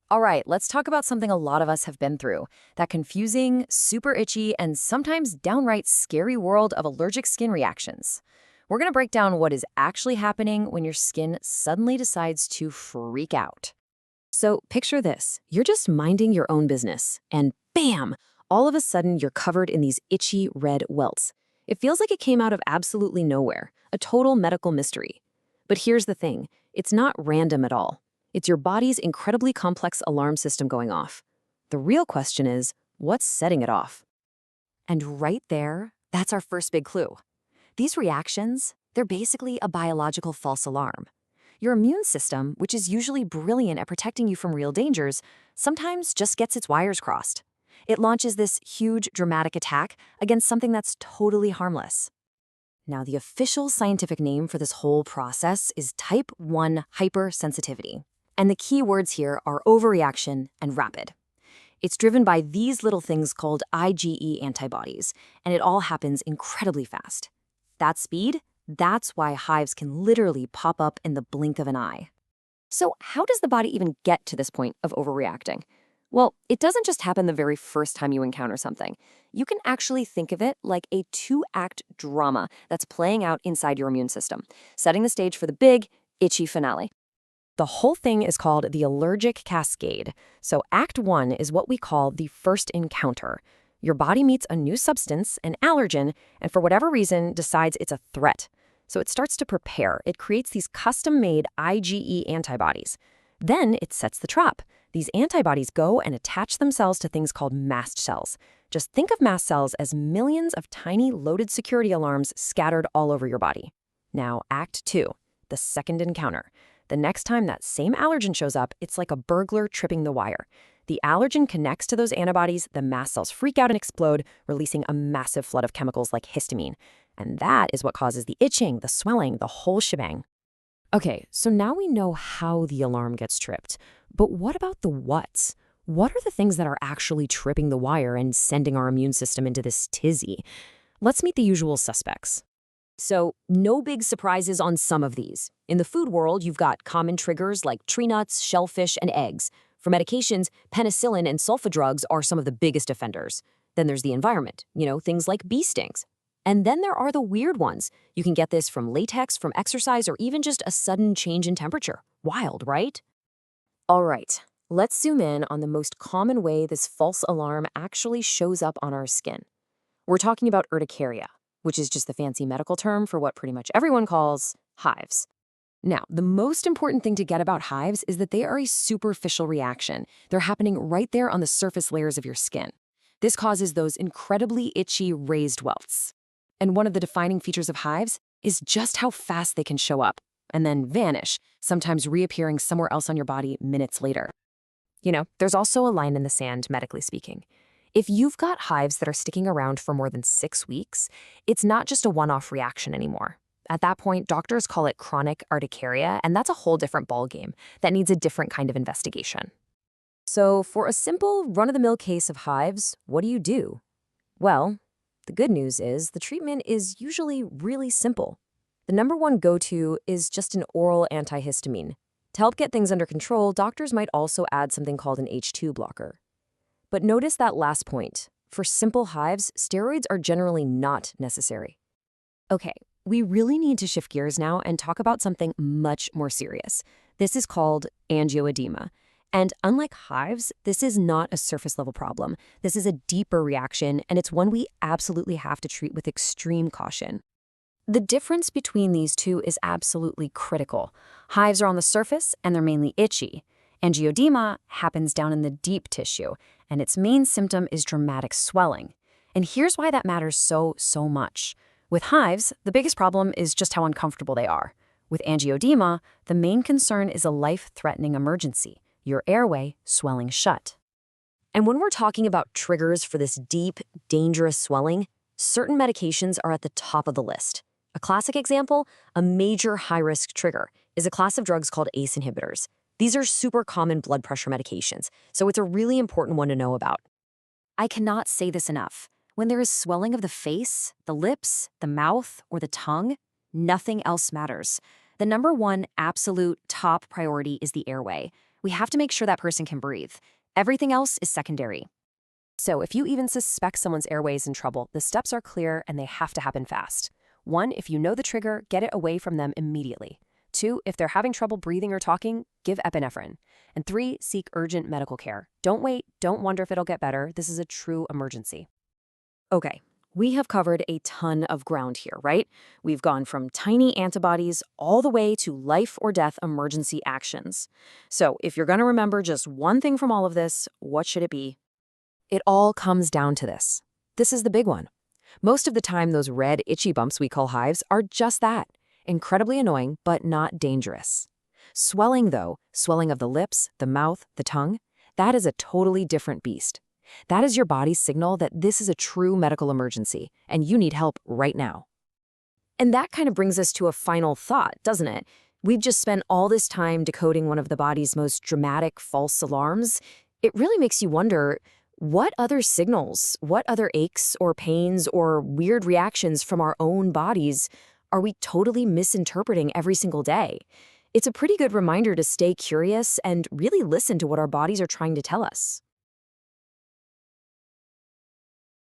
All right, let's talk about something a lot of us have been through, that confusing, super itchy, and sometimes downright scary world of allergic skin reactions. We're going to break down what is actually happening when your skin suddenly decides to freak out. So picture this. You're just minding your own business, and bam! All of a sudden, you're covered in these itchy red welts. It feels like it came out of absolutely nowhere, a total medical mystery. But here's the thing. It's not random at all. It's your body's incredibly complex alarm system going off. The real question is, what's setting it off? And right there, that's our first big clue. These reactions, they're basically a biological false alarm. Your immune system, which is usually brilliant at protecting you from real dangers, sometimes just gets its wires crossed. It launches this huge, dramatic attack against something that's totally harmless. Now, the official scientific name for this whole process is type 1 hypersensitivity. And the key words here are overreaction and rapid. It's driven by these little things called IgE antibodies, and it all happens incredibly fast. That speed, that's why hives can literally pop up in the blink of an eye. So how does the body even get to this point of overreacting? Well, it doesn't just happen the very first time you encounter something. You can actually think of it like a two-act drama that's playing out inside your immune system, setting the stage for the big, itchy finale. The whole thing is called the allergic cascade. So Act 1 is what we call the first encounter. Your body meets a new substance, an allergen, and for whatever reason decides it's a threat. So it starts to prepare. It creates these custom-made IgE antibodies. Then it sets the trap. These antibodies go and attach themselves to things called mast cells. Just think of mast cells as millions of tiny loaded security alarms scattered all over your body. Now, Act 2, the second encounter. The next time that same allergen shows up, it's like a burglar tripping the wire. The allergen connects to those antibodies, the mast cells freak out and explode, releasing a massive flood of chemicals like histamine. And that is what causes the itching, the swelling, the whole shebang. Okay, so now we know how the alarm gets tripped. But what about the whats? What are the things that are actually tripping the wire and sending our immune system into this tizzy? Let's meet the usual suspects. So, no big surprises on some of these. In the food world, you've got common triggers like tree nuts, shellfish, and eggs. For medications, penicillin and sulfa drugs are some of the biggest offenders. Then there's the environment, things like bee stings. And then there are the weird ones. You can get this from latex, from exercise, or even just a sudden change in temperature. Wild, right? All right, let's zoom in on the most common way this false alarm actually shows up on our skin. We're talking about urticaria, which is just the fancy medical term for what pretty much everyone calls hives. Now, the most important thing to get about hives is that they are a superficial reaction. They're happening right there on the surface layers of your skin. This causes those incredibly itchy raised welts. And one of the defining features of hives is just how fast they can show up and then vanish, sometimes reappearing somewhere else on your body minutes later. There's also a line in the sand, medically speaking. If you've got hives that are sticking around for more than 6 weeks, it's not just a one-off reaction anymore. At that point, doctors call it chronic urticaria, and that's a whole different ballgame that needs a different kind of investigation. So for a simple, run-of-the-mill case of hives, what do you do? Well, the good news is the treatment is usually really simple. The number one go-to is just an oral antihistamine. To help get things under control, doctors might also add something called an H2 blocker. But notice that last point. For simple hives, steroids are generally not necessary. Okay, we really need to shift gears now and talk about something much more serious. This is called angioedema. And unlike hives, this is not a surface-level problem. This is a deeper reaction, and it's one we absolutely have to treat with extreme caution. The difference between these two is absolutely critical. Hives are on the surface, and they're mainly itchy. Angioedema happens down in the deep tissue, and its main symptom is dramatic swelling. And here's why that matters so much. With hives, the biggest problem is just how uncomfortable they are. With angioedema, the main concern is a life-threatening emergency, your airway swelling shut. And when we're talking about triggers for this deep, dangerous swelling, certain medications are at the top of the list. A classic example, a major high-risk trigger, is a class of drugs called ACE inhibitors. These are super common blood pressure medications, so it's a really important one to know about. I cannot say this enough. When there is swelling of the face, the lips, the mouth, or the tongue, nothing else matters. The number one absolute top priority is the airway. We have to make sure that person can breathe. Everything else is secondary. So if you even suspect someone's airway is in trouble, the steps are clear and they have to happen fast. 1, if you know the trigger, get it away from them immediately. 2, if they're having trouble breathing or talking, give epinephrine. And 3, seek urgent medical care. Don't wait, don't wonder if it'll get better. This is a true emergency. Okay, we have covered a ton of ground here, right? We've gone from tiny antibodies all the way to life or death emergency actions. So if you're going to remember just one thing from all of this, what should it be? It all comes down to this. This is the big one. Most of the time, those red, itchy bumps we call hives are just that. Incredibly annoying, but not dangerous. Swelling, though, swelling of the lips, the mouth, the tongue, that is a totally different beast. That is your body's signal that this is a true medical emergency, and you need help right now. And that kind of brings us to a final thought, doesn't it? We've just spent all this time decoding one of the body's most dramatic false alarms. It really makes you wonder, what other signals, what other aches or pains or weird reactions from our own bodies are we totally misinterpreting every single day? It's a pretty good reminder to stay curious and really listen to what our bodies are trying to tell us.